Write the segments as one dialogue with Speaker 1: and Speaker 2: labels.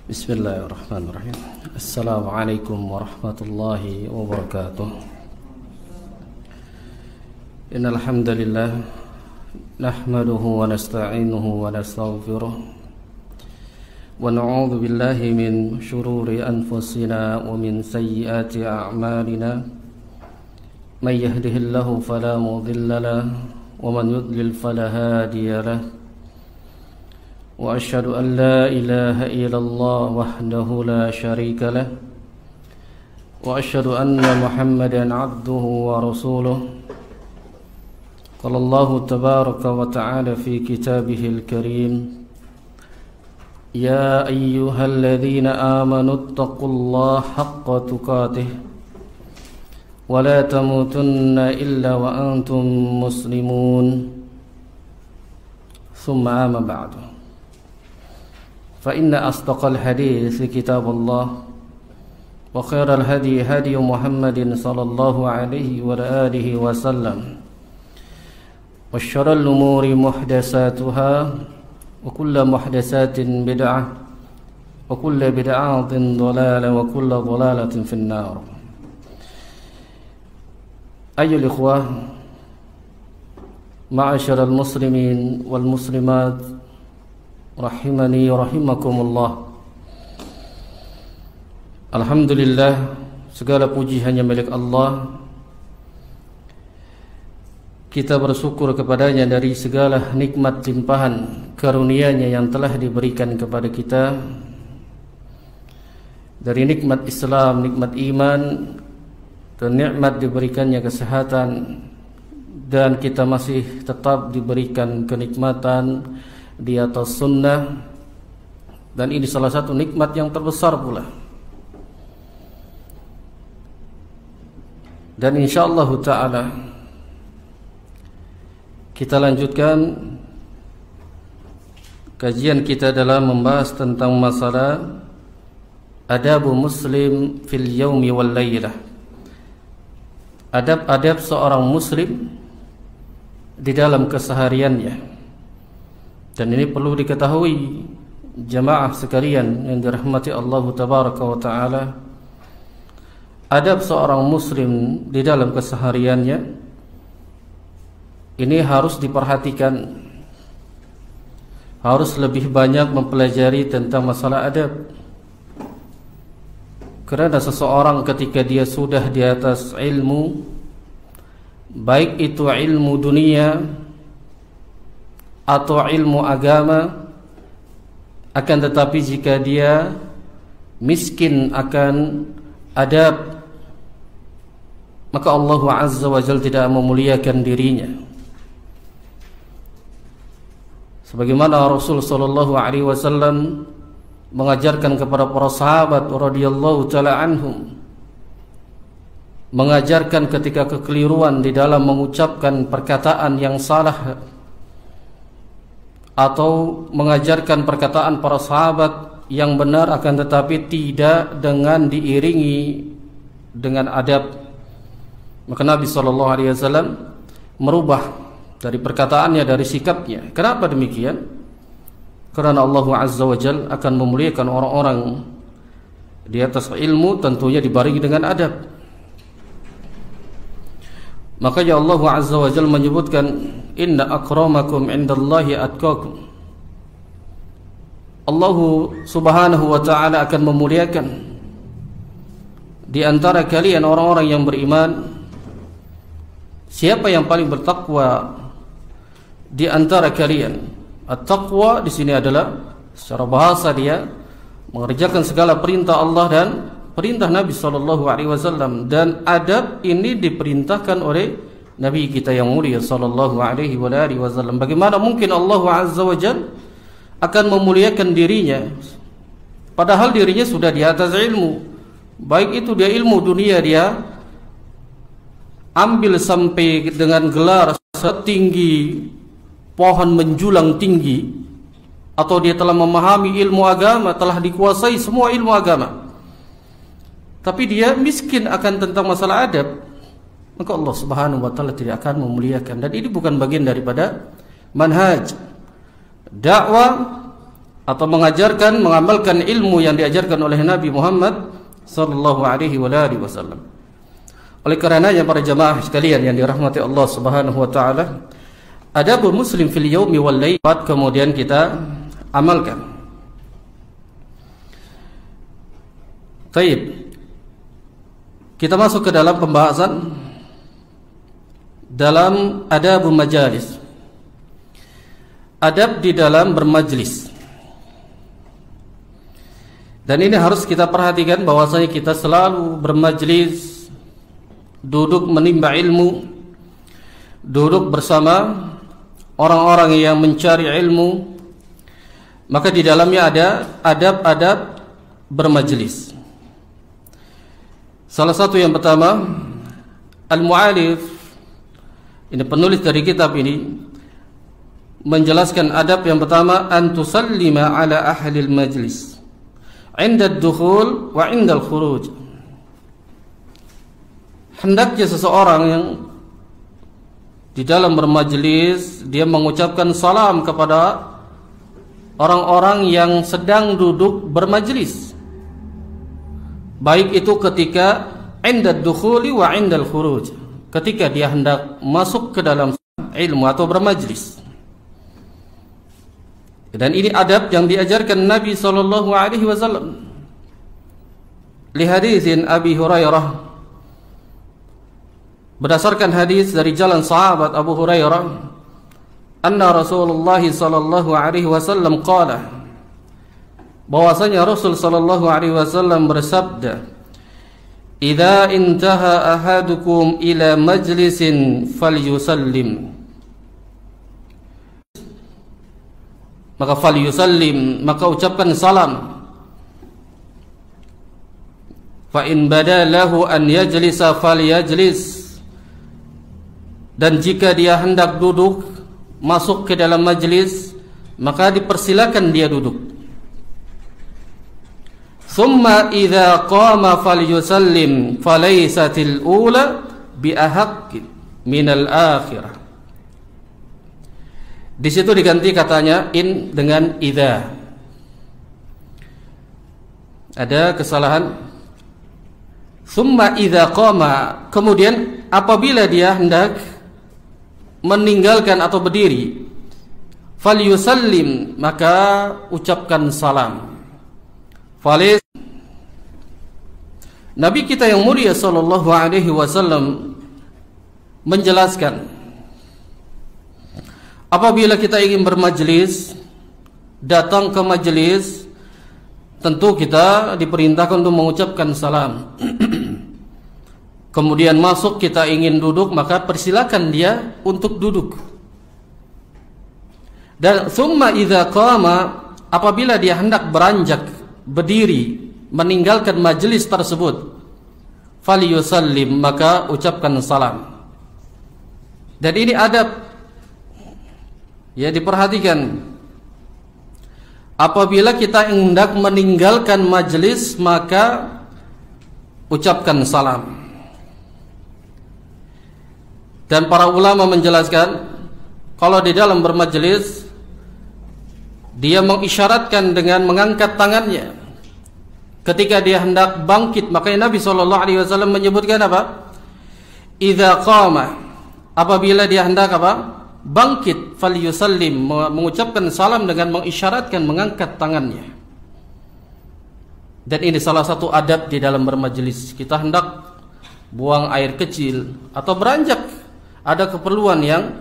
Speaker 1: Bismillahirrahmanirrahim. Assalamualaikum warahmatullahi wabarakatuh. Innal hamdalillah nahmaduhu wa nasta'inuhu wa nastaghfiruh wa na'udzu billahi min shururi anfusina wa min sayyiati a'malina. May yahdihillahu fala mudilla lahu wa man yudlil fala hadiya lahu. وأشهد أن لا إله إلا الله وحده لا شريك له وأشهد أن محمدا عبده ورسوله. قال الله تبارك وتعالى في كتابه الكريم: يا أيها الذين آمنوا اتقوا الله حق تقاته ولا تموتن إلا وأنتم مسلمون. ثم أما بعد، فإن أصدق الحديث كتاب الله وخير الهدي هدي محمد صلى الله عليه وآله وسلم وشر الأمور محدثاتها وكل محدثات بدعة وكل بدعة ضلالة وكل ضلالة في النار. أيها الإخوة معاشر المسلمين والمسلمات rahimani rahimakumullah. Alhamdulillah, segala puji hanya milik Allah. Kita bersyukur kepadanya dari segala nikmat limpahan karunia-Nya yang telah diberikan kepada kita, dari nikmat Islam, nikmat iman, dan nikmat diberikannya kesehatan, dan kita masih tetap diberikan kenikmatan di atas sunnah, dan ini salah satu nikmat yang terbesar pula. Dan insyaallah ta'ala kita lanjutkan kajian kita dalam membahas tentang masalah adabu muslim fil yaumi wal laylah, adab-adab seorang muslim di dalam kesehariannya. Dan ini perlu diketahui jamaah sekalian yang dirahmati Allah tabaraka wa taala, adab seorang muslim di dalam kesehariannya ini harus diperhatikan, harus lebih banyak mempelajari tentang masalah adab. Karena seseorang ketika dia sudah di atas ilmu, baik itu ilmu dunia atau ilmu agama, akan tetapi jika dia miskin akan adab, maka Allah Azza wa Jalla tidak memuliakan dirinya. Sebagaimana Rasul sallallahu alaihi wasallam mengajarkan kepada para sahabat radhiyallahu taala anhum, mengajarkan ketika kekeliruan di dalam mengucapkan perkataan yang salah, atau mengajarkan perkataan para sahabat yang benar akan tetapi tidak dengan diiringi dengan adab, maka Nabi SAW merubah dari perkataannya, dari sikapnya. Kenapa demikian? Karena Allah Azza wa Jalla akan memuliakan orang-orang di atas ilmu, tentunya dibarengi dengan adab. Makanya Allah Azza wa Jalla menyebutkan, inna akramakum indallahi atqakum. Allah Subhanahu wa ta'ala akan memuliakan di antara kalian orang-orang yang beriman. Siapa yang paling bertakwa di antara kalian? At-taqwa di sini adalah secara bahasa dia mengerjakan segala perintah Allah dan perintah Nabi sallallahu alaihi wasallam, dan adab ini diperintahkan oleh Nabi kita yang mulia sallallahu alaihi wasallam. Bagaimana mungkin Allah Azza wa Jalla akan memuliakan dirinya padahal dirinya sudah di atas ilmu, baik itu dia ilmu dunia, dia ambil sampai dengan gelar setinggi pohon menjulang tinggi, atau dia telah memahami ilmu agama, telah dikuasai semua ilmu agama, tapi dia miskin akan tentang masalah adab, maka Allah Subhanahu wa ta'ala tidak akan memuliakan. Dan ini bukan bagian daripada manhaj dakwah atau mengajarkan, mengamalkan ilmu yang diajarkan oleh Nabi Muhammad sallallahu alaihi wasallam. Oleh karenanya para jamaah sekalian yang dirahmati Allah Subhanahu wa taala, adabul muslim fil yaumi wal lail kemudian kita amalkan. Baik. Kita masuk ke dalam pembahasan dalam adab majalis. Adab di dalam bermajlis. Dan ini harus kita perhatikan bahwasanya kita selalu bermajlis, duduk menimba ilmu, duduk bersama orang-orang yang mencari ilmu, maka di dalamnya ada adab-adab bermajlis. Salah satu yang pertama, al-mu'alif, ini penulis dari kitab ini menjelaskan adab yang pertama, an tusallima ala ahli al-majlis 'inda ad-dukhul wa 'inda al-khuruj. Hendaknya seseorang yang di dalam bermajlis dia mengucapkan salam kepada orang-orang yang sedang duduk bermajlis, baik itu ketika 'inda ad-dukhuli wa 'inda al-khuruj, ketika dia hendak masuk ke dalam ilmu atau bermajlis. Dan ini adab yang diajarkan Nabi sallallahu alaihi wasallam. Li hadisin Abi Hurairah, berdasarkan hadis dari jalan sahabat Abu Hurairah, anna Rasulullah sallallahu alaihi wasallam qala, bahwasanya Rasul sallallahu alaihi wasallam bersabda, idza intaha ahadukum ila majlisin falyusallim, maka falyusallim, maka ucapkan salam. Fa in bada lahu an yajlisa falyajlis, dan jika dia hendak duduk masuk ke dalam majlis, maka dipersilakan dia duduk. Thumma idza qama falyusallim falaysatil ula bi ahaq min al akhirah. Di situ diganti katanya in dengan idza. Ada kesalahan. Thumma idza qama, kemudian apabila dia hendak meninggalkan atau berdiri, falyusallim, maka ucapkan salam. Nabi kita yang mulia sallallahu alaihi wasallam menjelaskan, apabila kita ingin bermajlis, datang ke majlis, tentu kita diperintahkan untuk mengucapkan salam. Kemudian masuk, kita ingin duduk, maka persilakan dia untuk duduk. Dan summa idza qama, apabila dia hendak beranjak, berdiri, meninggalkan majlis tersebut, falyusallim, maka ucapkan salam. Dan ini adab, ya, diperhatikan. Apabila kita hendak meninggalkan majlis, maka ucapkan salam. Dan para ulama menjelaskan, kalau di dalam bermajlis dia mengisyaratkan dengan mengangkat tangannya ketika dia hendak bangkit. Makanya Nabi SAW menyebutkan apa? Idza qama, apabila dia hendak apa? Bangkit, falyusallim, mengucapkan salam dengan mengisyaratkan mengangkat tangannya. Dan ini salah satu adab di dalam bermajlis. Kita hendak buang air kecil atau beranjak, ada keperluan yang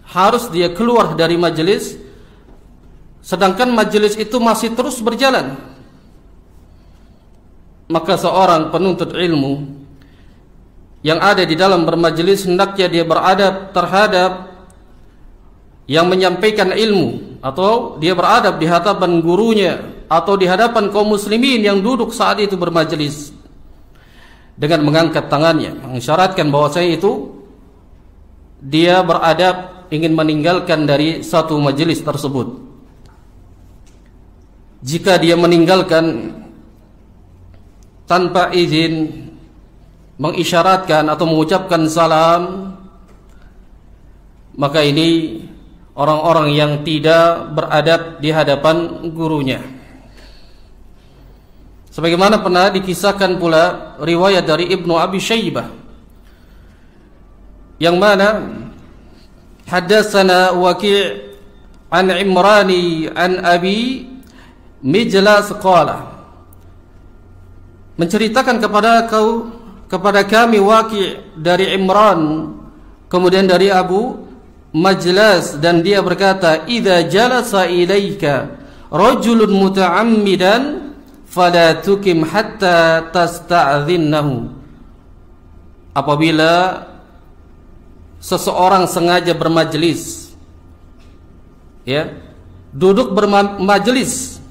Speaker 1: harus dia keluar dari majelis, sedangkan majelis itu masih terus berjalan, maka seorang penuntut ilmu yang ada di dalam bermajelis hendaknya dia beradab terhadap yang menyampaikan ilmu, atau dia beradab di hadapan gurunya atau di hadapan kaum muslimin yang duduk saat itu bermajelis, dengan mengangkat tangannya, mengisyaratkan bahwasanya itu dia beradab ingin meninggalkan dari satu majelis tersebut. Jika dia meninggalkan tanpa izin, mengisyaratkan atau mengucapkan salam, maka ini orang-orang yang tidak beradab di hadapan gurunya. Sebagaimana pernah dikisahkan pula riwayat dari Ibnu Abi Syaibah, yang mana haddatsana Waqi' an Imrani an Abi Mijlas qala, menceritakan kepada kami Waqi' dari Imran, kemudian dari Abu Majlas, dan dia berkata, idza jalasa ilaika rajulun muta'ammidan fala tukim hatta tasta'dhinnahu. Apabila seseorang sengaja bermajlis, ya, duduk bermajlis,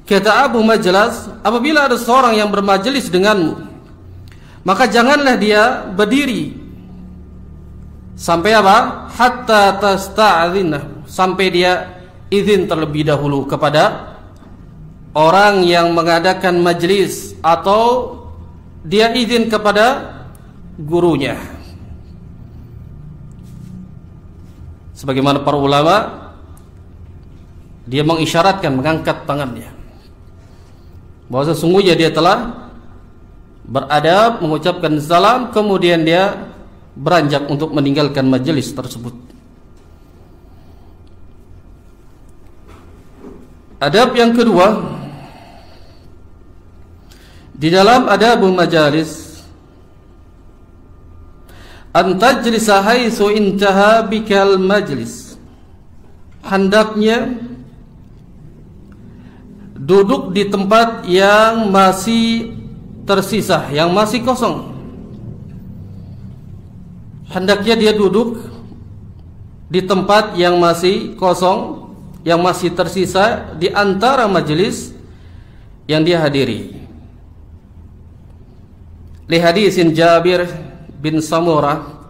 Speaker 1: kata Abu Majlas, apabila ada seorang yang bermajlis denganmu, maka janganlah dia berdiri sampai apa? Hatta tasta'dhinnahu, sampai dia izin terlebih dahulu kepada orang yang mengadakan majlis, atau dia izin kepada gurunya. Sebagaimana para ulama, dia mengisyaratkan, mengangkat tangannya, bahwa sesungguhnya dia telah beradab, mengucapkan salam, kemudian dia beranjak untuk meninggalkan majlis tersebut. Adab yang kedua di dalam adabul majalis, an tajlisa haitsu intaha bikal majlis, hendaknya duduk di tempat yang masih tersisa, yang masih kosong. Hendaknya dia duduk di tempat yang masih kosong, yang masih tersisa di antara majelis yang dia hadiri. Li hadisin Jabir bin Samurah,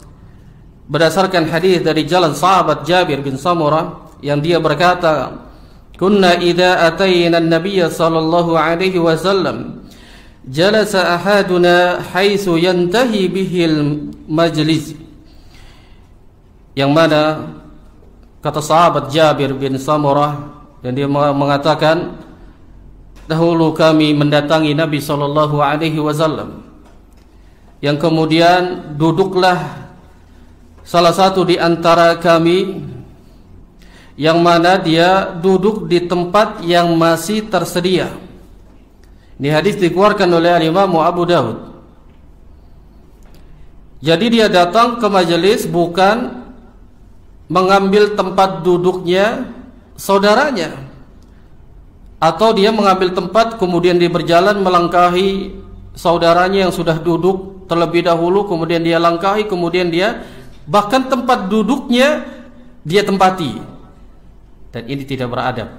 Speaker 1: berdasarkan hadis dari jalan sahabat Jabir bin Samurah, yang dia berkata, kunna idza atayna an-nabiy sallallahu alaihi wasallam jalasa ahaduna haitsu yantahi bihil majlis, yang mana kata sahabat Jabir bin Samurah, dan dia mengatakan, dahulu kami mendatangi Nabi sallallahu alaihi wasallam, yang kemudian duduklah salah satu di antara kami, yang mana dia duduk di tempat yang masih tersedia. Ini hadis dikeluarkan oleh Imam Abu Daud. Jadi dia datang ke majelis bukan mengambil tempat duduknya saudaranya, atau dia mengambil tempat kemudian dia berjalan melangkahi saudaranya yang sudah duduk terlebih dahulu, kemudian dia langkahi, kemudian dia bahkan tempat duduknya dia tempati. Dan ini tidak beradab,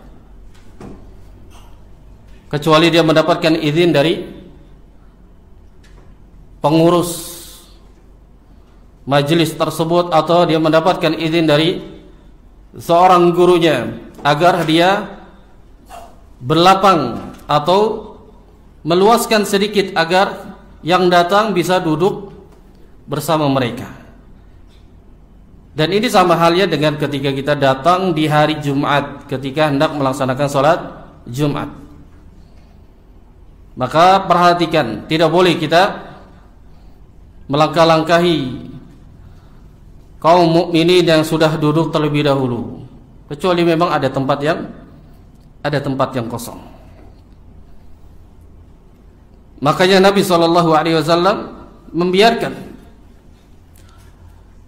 Speaker 1: kecuali dia mendapatkan izin dari pengurus majelis tersebut, atau dia mendapatkan izin dari seorang gurunya agar dia berlapang atau meluaskan sedikit agar yang datang bisa duduk bersama mereka. Dan ini sama halnya dengan ketika kita datang di hari Jumat, ketika hendak melaksanakan sholat Jumat. Maka perhatikan, tidak boleh kita melangkah-langkahi kaum mukminin yang sudah duduk terlebih dahulu, kecuali memang ada tempat yang kosong. Makanya Nabi SAW membiarkan,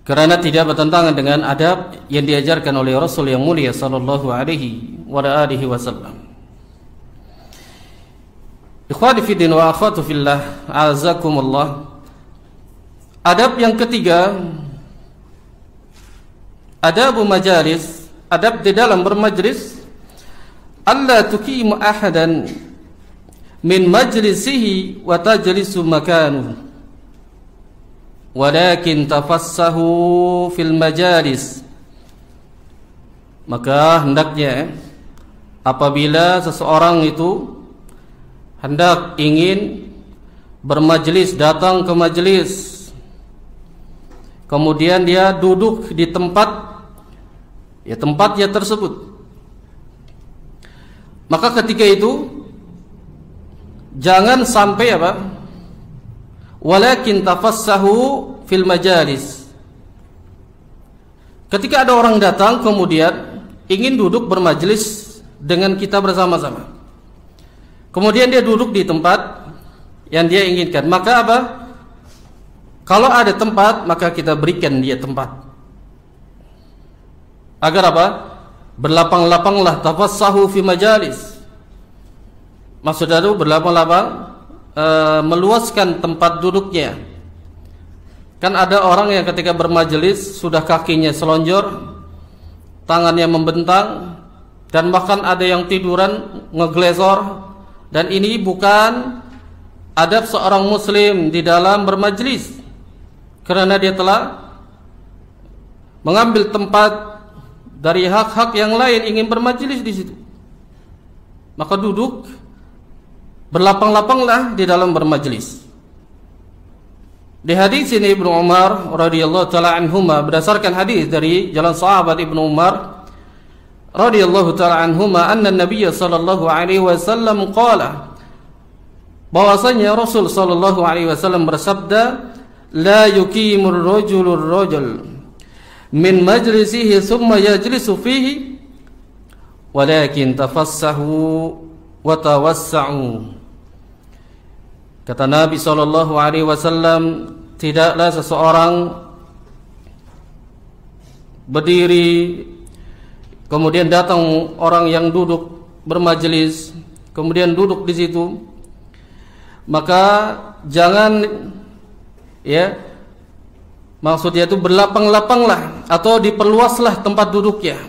Speaker 1: karena tidak bertentangan dengan adab yang diajarkan oleh Rasul yang mulia sallallahu alaihi wasallam. Ikhwani fi din wa akhwatu fillah, azakumullah. Adab yang ketiga, adab majalis, adab di dalam bermajlis, alla tuqimu ahadan min majlisihi wa tajlisu makanu, walakin tafassahu fil majalis. Maka hendaknya apabila seseorang itu hendak ingin bermajlis, datang ke majlis, kemudian dia duduk di tempat ya tempatnya tersebut. Maka ketika itu jangan sampai apa? Walakin tafassahu fil majalis. Ketika ada orang datang kemudian ingin duduk bermajelis dengan kita bersama-sama, kemudian dia duduk di tempat yang dia inginkan, maka apa? Kalau ada tempat, maka kita berikan dia tempat. Agar apa? Berlapang-lapanglah, tafassahu fi majalis. Maksudnya itu berlapang-lapang, meluaskan tempat duduknya. Kan ada orang yang ketika bermajelis sudah kakinya selonjor, tangannya membentang, dan bahkan ada yang tiduran ngeglesor. Dan ini bukan adab seorang muslim di dalam bermajelis, karena dia telah mengambil tempat dari hak-hak yang lain ingin bermajelis di situ. Maka duduk berlapang-lapanglah di dalam bermajelis. Di hadis ini Ibnu Umar radhiyallahu taala anhuma, berdasarkan hadis dari jalan sahabat Ibnu Umar radhiyallahu taala anhuma, anna Nabiy sallallahu alaihi wasallam qala, bahwasanya Rasul sallallahu alaihi wasallam bersabda, la yuqimur rajulur rajul min majlisihi thumma yajlisu fihi walakin tafassahu wa tawassa'u. Kata Nabi sallallahu alaihi wasallam, tidaklah seseorang berdiri kemudian datang orang yang duduk bermajelis kemudian duduk di situ, maka jangan, ya, maksudnya itu berlapang-lapanglah atau diperluaslah tempat duduknya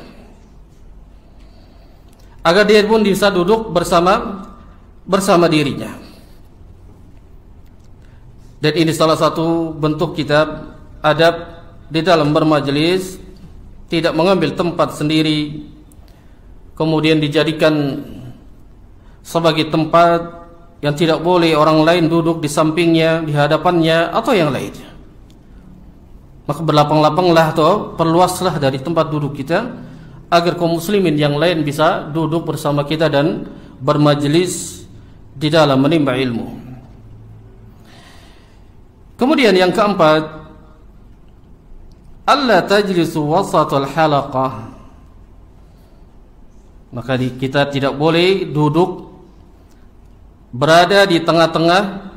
Speaker 1: agar dia pun bisa duduk bersama dirinya. Dan ini salah satu bentuk kita adab di dalam bermajelis, tidak mengambil tempat sendiri kemudian dijadikan sebagai tempat yang tidak boleh orang lain duduk di sampingnya, di hadapannya, atau yang lainnya. Maka berlapang-lapanglah atau perluaslah dari tempat duduk kita agar kaum muslimin yang lain bisa duduk bersama kita dan bermajelis di dalam menimba ilmu. Kemudian yang keempat, alla tajlisu wasatul halaqah. Maka kita tidak boleh duduk berada di tengah-tengah,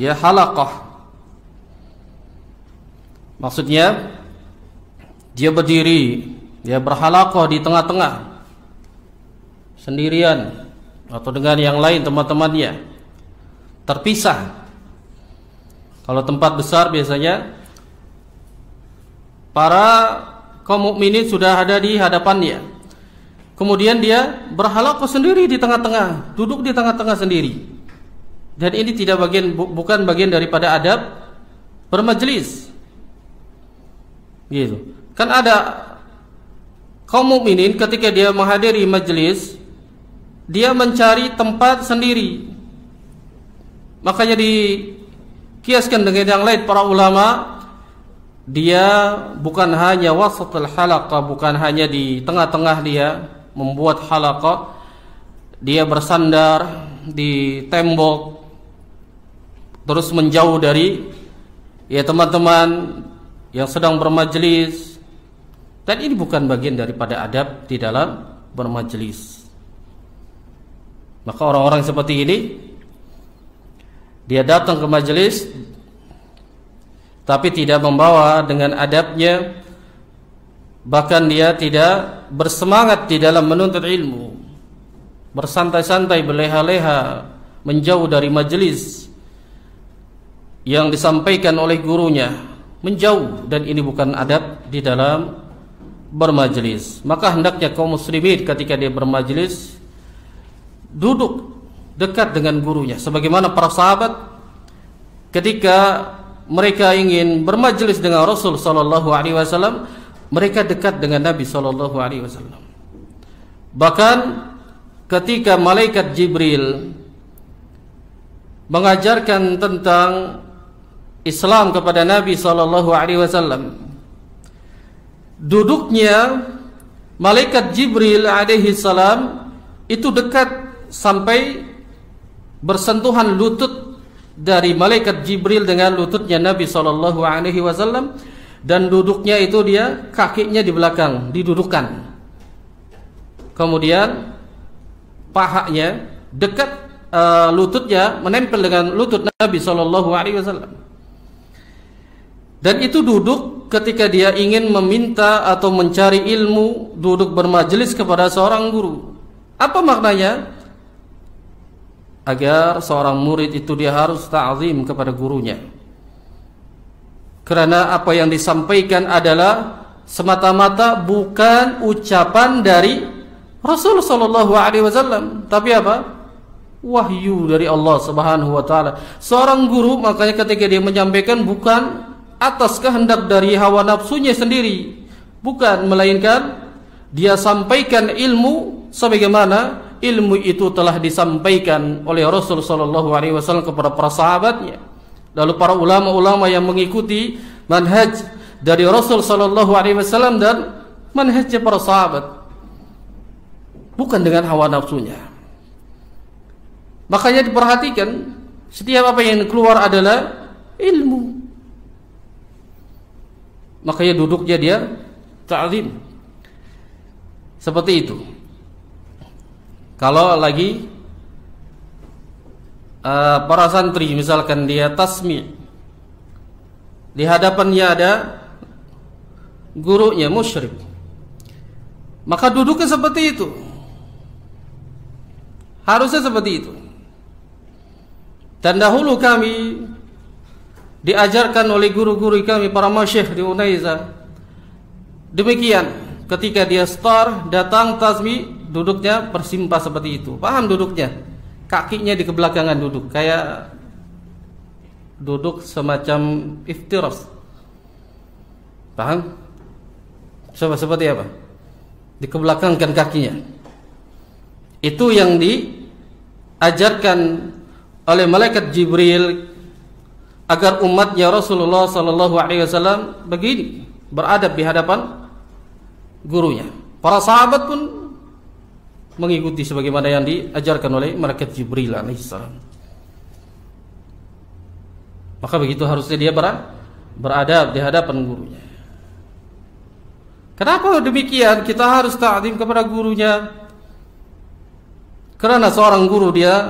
Speaker 1: ya, halaqah. Maksudnya dia berdiri, dia berhalaqah di tengah-tengah sendirian atau dengan yang lain teman-temannya, terpisah. Kalau tempat besar biasanya para kaum mukminin sudah ada di hadapannya, kemudian dia berhalaqah sendiri di tengah-tengah, duduk di tengah-tengah sendiri. Dan ini bukan bagian daripada adab bermajelis. Gitu. Kan ada kaum mukminin ketika dia menghadiri majelis, dia mencari tempat sendiri. Makanya dikiaskan dengan yang lain para ulama, dia bukan hanya wasatul halaqah, bukan hanya di tengah-tengah dia membuat halaqah, dia bersandar di tembok terus menjauh dari, ya, teman-teman yang sedang bermajelis. Dan ini bukan bagian daripada adab di dalam bermajelis. Maka orang-orang seperti ini, dia datang ke majelis tapi tidak membawa dengan adabnya, bahkan dia tidak bersemangat di dalam menuntut ilmu, bersantai-santai, berleha-leha, menjauh dari majelis yang disampaikan oleh gurunya, menjauh. Dan ini bukan adab di dalam bermajelis. Maka hendaknya kaum muslimin ketika dia bermajelis duduk dekat dengan gurunya, sebagaimana para sahabat ketika mereka ingin bermajelis dengan Rasul sallallahu alaihi wasallam, mereka dekat dengan Nabi sallallahu alaihi wasallam. Bahkan ketika malaikat Jibril mengajarkan tentang Islam kepada Nabi sallallahu alaihi wasallam, duduknya malaikat Jibril alaihi salam itu dekat sampai bersentuhan lutut dari malaikat Jibril dengan lututnya Nabi sallallahu alaihi wasallam, dan duduknya itu dia kakinya di belakang didudukkan. Kemudian pahanya dekat lututnya menempel dengan lutut Nabi sallallahu alaihi wasallam. Dan itu duduk ketika dia ingin meminta atau mencari ilmu, duduk bermajelis kepada seorang guru. Apa maknanya? Agar seorang murid itu dia harus ta'zim kepada gurunya. Karena apa yang disampaikan adalah semata-mata bukan ucapan dari Rasul sallallahu alaihi wasallam, tapi apa? Wahyu dari Allah Subhanahu wa taala. Seorang guru makanya ketika dia menyampaikan bukan atas kehendak dari hawa nafsunya sendiri, bukan, melainkan dia sampaikan ilmu sebagaimana ilmu itu telah disampaikan oleh Rasul sallallahu alaihi wasallam kepada para sahabatnya. Lalu para ulama-ulama yang mengikuti manhaj dari Rasul sallallahu alaihi wasallam dan manhajnya para sahabat, bukan dengan hawa nafsunya. Makanya diperhatikan, setiap apa yang keluar adalah ilmu. Makanya duduknya dia ta'zim. Seperti itu. Kalau lagi para santri misalkan dia tasmi', di hadapannya ada gurunya musyrik, maka duduknya seperti itu. Harusnya seperti itu. Dan dahulu kami diajarkan oleh guru-guru kami para masyayikh di Unaiza demikian, ketika dia star datang tasmi', duduknya bersimpah seperti itu. Paham duduknya? Kakinya di kebelakangan duduk, kayak duduk semacam iftiras. Paham? Coba seperti apa? Dikebelakangkan kakinya. Itu yang diajarkan oleh malaikat Jibril agar umatnya Rasulullah sallallahu alaihi wasallam begini, beradab di hadapan gurunya. Para sahabat pun mengikuti sebagaimana yang diajarkan oleh malaikat Jibril alaihissalam. Maka begitu harusnya dia beradab di hadapan gurunya. Kenapa demikian? Kita harus ta'zim kepada gurunya. Karena seorang guru dia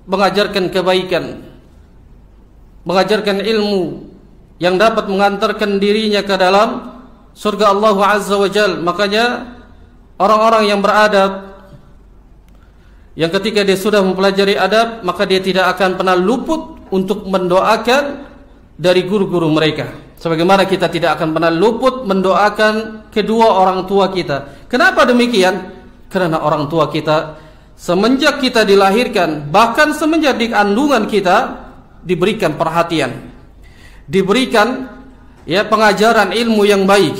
Speaker 1: mengajarkan kebaikan, mengajarkan ilmu yang dapat mengantarkan dirinya ke dalam surga Allah Azza wa Jal. Makanya orang-orang yang beradab, yang ketika dia sudah mempelajari adab, maka dia tidak akan pernah luput untuk mendoakan dari guru-guru mereka. Sebagaimana kita tidak akan pernah luput mendoakan kedua orang tua kita. Kenapa demikian? Karena orang tua kita semenjak kita dilahirkan, bahkan semenjak di kandungan kita, diberikan perhatian, diberikan pengajaran ilmu yang baik,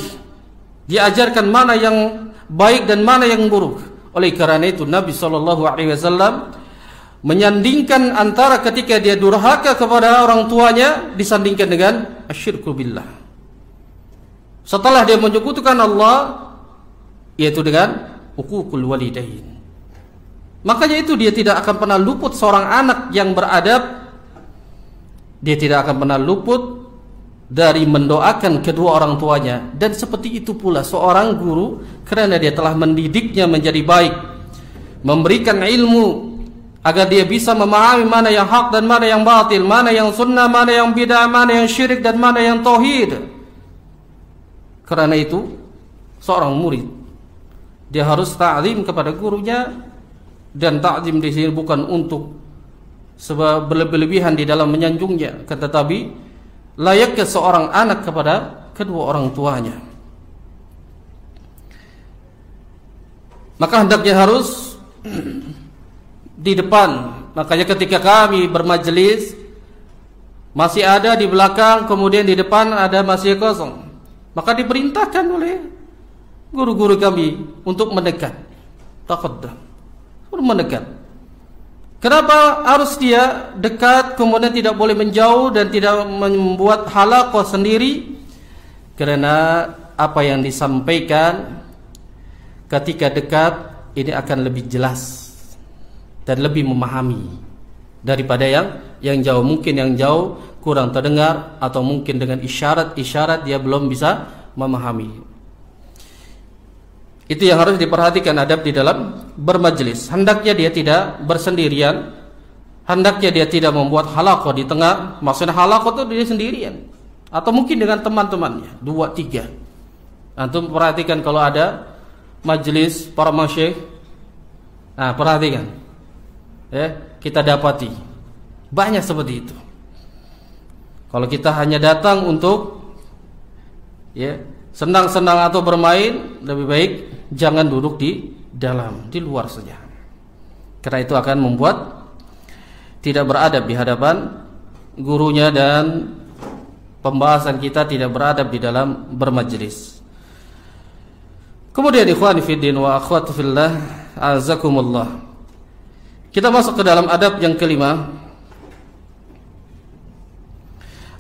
Speaker 1: diajarkan mana yang baik dan mana yang buruk. Oleh karena itu Nabi SAW menyandingkan antara ketika dia durhaka kepada orang tuanya disandingkan dengan asyirku billah. Setelah dia menyekutukan Allah, yaitu dengan uququl walidain. Makanya itu dia tidak akan pernah luput seorang anak yang beradab, dia tidak akan pernah luput dari mendoakan kedua orang tuanya. Dan seperti itu pula seorang guru, karena dia telah mendidiknya menjadi baik, memberikan ilmu agar dia bisa memahami mana yang hak dan mana yang batil, mana yang sunnah, mana yang bid'ah, mana yang syirik dan mana yang tauhid. Karena itu seorang murid dia harus ta'zim kepada gurunya. Dan ta'zim di sini bukan untuk sebab berlebih-lebihan di dalam menyanjungnya, tetapi layaknya seorang anak kepada kedua orang tuanya. Maka hendaknya harus di depan. Makanya ketika kami bermajelis, masih ada di belakang, kemudian di depan ada masih kosong, maka diperintahkan oleh guru-guru kami untuk mendekat. Taqaddam, mendekat. Kenapa harus dia dekat, kemudian tidak boleh menjauh dan tidak membuat halaqah sendiri? Karena apa yang disampaikan ketika dekat ini akan lebih jelas dan lebih memahami daripada yang jauh. Mungkin yang jauh kurang terdengar, atau mungkin dengan isyarat-isyarat dia belum bisa memahami. Itu yang harus diperhatikan adab di dalam bermajlis. Hendaknya dia tidak bersendirian, hendaknya dia tidak membuat halaqah di tengah. Maksudnya halaqah itu dia sendirian, atau mungkin dengan teman-temannya 2-3. Antum perhatikan kalau ada majlis para masyayikh, nah perhatikan ya, kita dapati banyak seperti itu. Kalau kita hanya datang untuk ya senang-senang atau bermain, lebih baik jangan duduk di dalam, di luar saja. Karena itu akan membuat tidak beradab di hadapan gurunya, dan pembahasan kita tidak beradab di dalam bermajlis. Kemudian ikhwani fiddin wa akhwati fillah, azakumullah, kita masuk ke dalam adab yang kelima.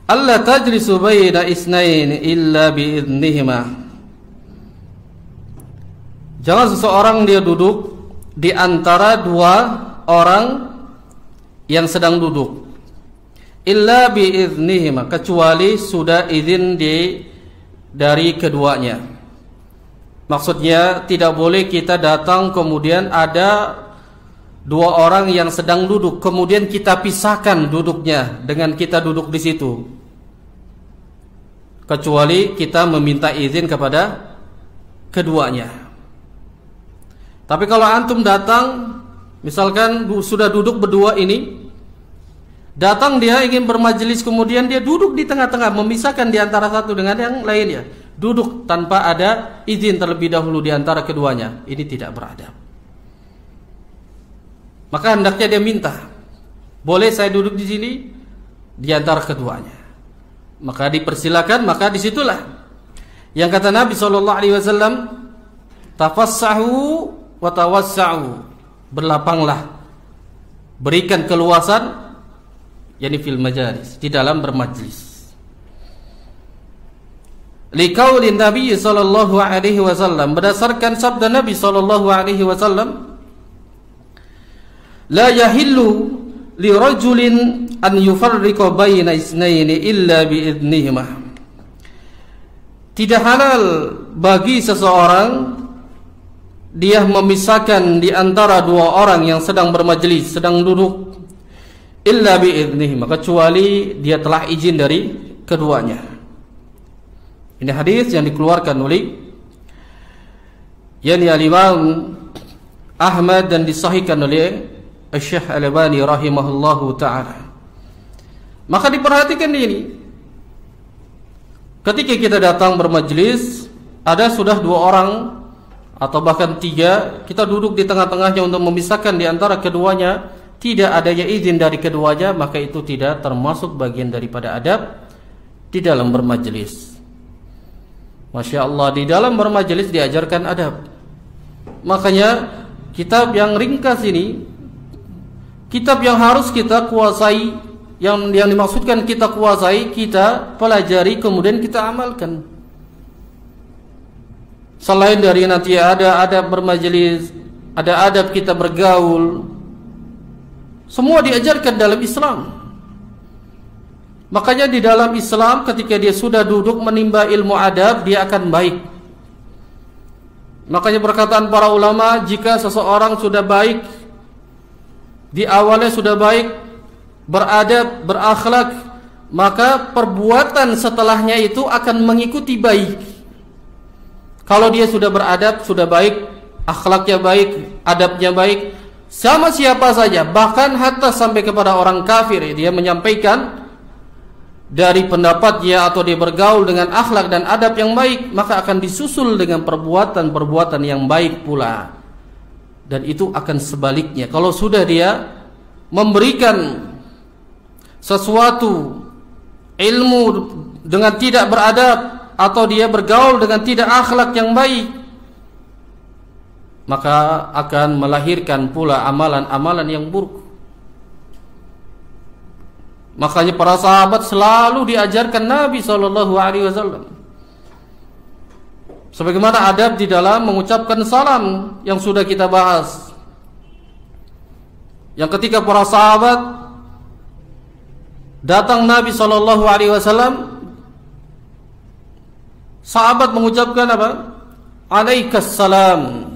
Speaker 1: Alla tajlisu baina isnain illa biidnihima. Jangan seseorang dia duduk di antara dua orang yang sedang duduk, illa biidnihima, kecuali sudah izin dari keduanya. Maksudnya tidak boleh kita datang kemudian ada dua orang yang sedang duduk, kemudian kita pisahkan duduknya dengan kita duduk di situ, kecuali kita meminta izin kepada keduanya. Tapi kalau antum datang, misalkan sudah duduk berdua ini, datang dia ingin bermajelis, kemudian dia duduk di tengah-tengah, memisahkan di antara satu dengan yang lainnya, duduk tanpa ada izin terlebih dahulu di antara keduanya, ini tidak beradab. Maka hendaknya dia minta, boleh saya duduk di sini di antara keduanya. Maka dipersilakan, maka disitulah yang kata Nabi SAW, tafassahu wa tawassa'u, berlapanglah, berikan keluasan, yakni fil majalis, di dalam bermajlis. Liqaulin Nabi SAW, berdasarkan sabda Nabi SAW, la yahillu li rajulin an yufarriqa baina isnaini illa biidnihima. Tidak halal bagi seseorang dia memisahkan di antara dua orang yang sedang bermajlis, sedang duduk, illa biidnihima, kecuali dia telah izin dari keduanya. Ini hadis yang dikeluarkan oleh Al-Imam Ahmad dan disahihkan oleh Syekh Al-Albani rahimahullahu ta'ala. Maka diperhatikan ini, ketika kita datang bermajlis, ada sudah dua orang atau bahkan tiga, kita duduk di tengah-tengahnya untuk memisahkan di antara keduanya, tidak adanya izin dari keduanya, maka itu tidak termasuk bagian daripada adab di dalam bermajlis. Masya Allah, di dalam bermajlis diajarkan adab. Makanya kitab yang ringkas ini, kitab yang harus kita kuasai, yang dimaksudkan kita kuasai, kita pelajari, kemudian kita amalkan. Selain dari nanti ada adab bermajelis, ada adab kita bergaul, semua diajarkan dalam Islam. Makanya di dalam Islam ketika dia sudah duduk menimba ilmu adab, dia akan baik. Makanya perkataan para ulama, jika seseorang sudah baik, di awalnya sudah baik, beradab, berakhlak, maka perbuatan setelahnya itu akan mengikuti baik. Kalau dia sudah beradab, sudah baik, akhlaknya baik, adabnya baik, sama siapa saja, bahkan hatta sampai kepada orang kafir, dia menyampaikan dari pendapatnya atau dia bergaul dengan akhlak dan adab yang baik, maka akan disusul dengan perbuatan-perbuatan yang baik pula. Dan itu akan sebaliknya, kalau sudah dia memberikan sesuatu ilmu dengan tidak beradab, atau dia bergaul dengan tidak akhlak yang baik, maka akan melahirkan pula amalan-amalan yang buruk. Makanya para sahabat selalu diajarkan Nabi SAW, Sebagaimana adab di dalam mengucapkan salam yang sudah kita bahas. Yang ketika para sahabat datang Nabi SAW, sahabat mengucapkan apa? Alaikassalam.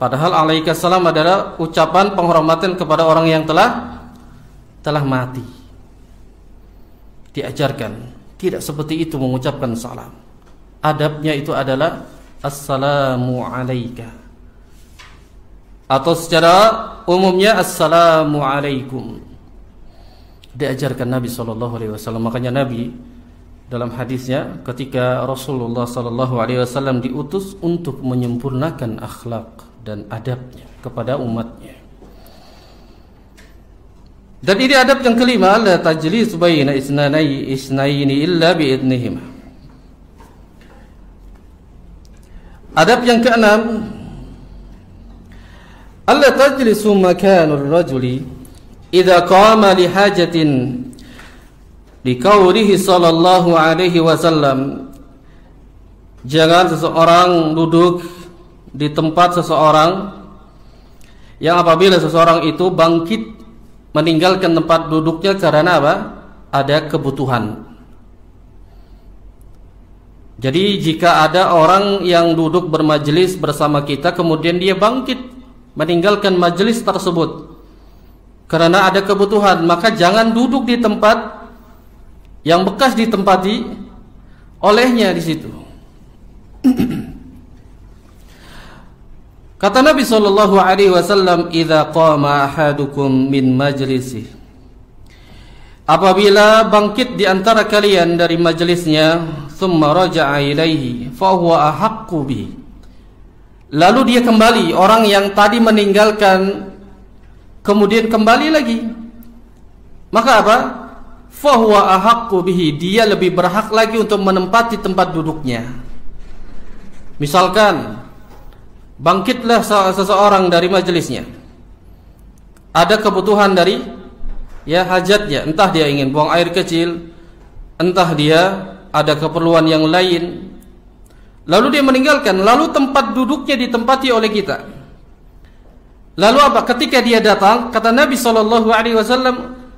Speaker 1: Padahal alaikassalam adalah ucapan penghormatan kepada orang yang telah mati. Diajarkan tidak seperti itu mengucapkan salam. Adabnya itu adalah assalamu alaika, atau secara umumnya assalamu alaikum. Diajarkan Nabi SAW. Makanya Nabi dalam hadisnya ketika Rasulullah SAW diutus untuk menyempurnakan akhlak dan adabnya kepada umatnya. Dan ini adab yang kelima, la tajlis baina isnaini illa biidnihima. Adab yang keenam, alla tajlisu makanur rajuli idza qama li hajatin liqaulihi sallallahu alaihi wasallam. Jangan seseorang duduk di tempat seseorang yang apabila seseorang itu bangkit meninggalkan tempat duduknya karena apa? Ada kebutuhan. Jadi jika ada orang yang duduk bermajelis bersama kita kemudian dia bangkit meninggalkan majelis tersebut karena ada kebutuhan, maka jangan duduk di tempat yang bekas ditempati olehnya di situ. Kata Nabi SAW, "Idza qama ahadukum min majlisih." Apabila bangkit di antara kalian dari majelisnya, thumma raja'a ilaihi fa huwa ahaqqu bihi. Lalu dia kembali, orang yang tadi meninggalkan kemudian kembali lagi. Maka apa? Fa huwa ahaqqu bihi, dia lebih berhak lagi untuk menempati tempat duduknya. Misalkan bangkitlah seseorang dari majelisnya. Ada kebutuhan dari hajatnya, entah dia ingin buang air kecil, entah dia ada keperluan yang lain. Lalu dia meninggalkan, lalu tempat duduknya ditempati oleh kita. Lalu apa? Ketika dia datang, kata Nabi SAW,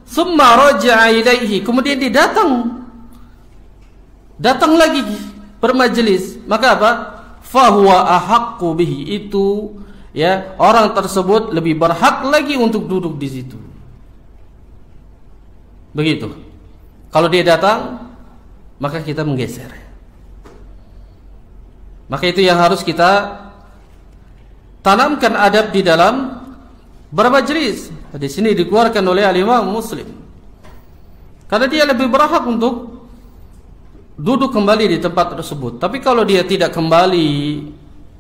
Speaker 1: "Tsumma raja'a ilaihi." Kemudian dia datang lagi bermajelis. Maka apa? Fahuwa ahaqqu bihi, itu orang tersebut lebih berhak lagi untuk duduk di situ. Begitu. Kalau dia datang, maka kita menggeser. Maka itu yang harus kita tanamkan adab di dalam bermajelis. Di sini dikeluarkan oleh Al-Imam Muslim. Karena dia lebih berhak untuk duduk kembali di tempat tersebut. Tapi kalau dia tidak kembali,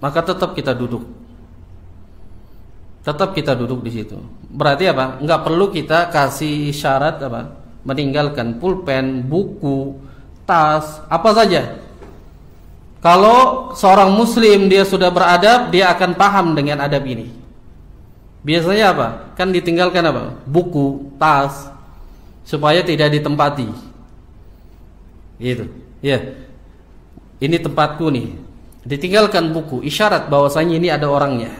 Speaker 1: maka tetap kita duduk. Tetap kita duduk di situ. Berarti apa? Enggak perlu kita kasih syarat apa? Meninggalkan pulpen, buku, tas, apa saja. Kalau seorang muslim dia sudah beradab, dia akan paham dengan adab ini. Biasanya apa? Kan ditinggalkan apa? Buku, tas, supaya tidak ditempati. Gitu. Ya. Ini tempatku nih. Ditinggalkan buku, isyarat bahwasanya ini ada orangnya.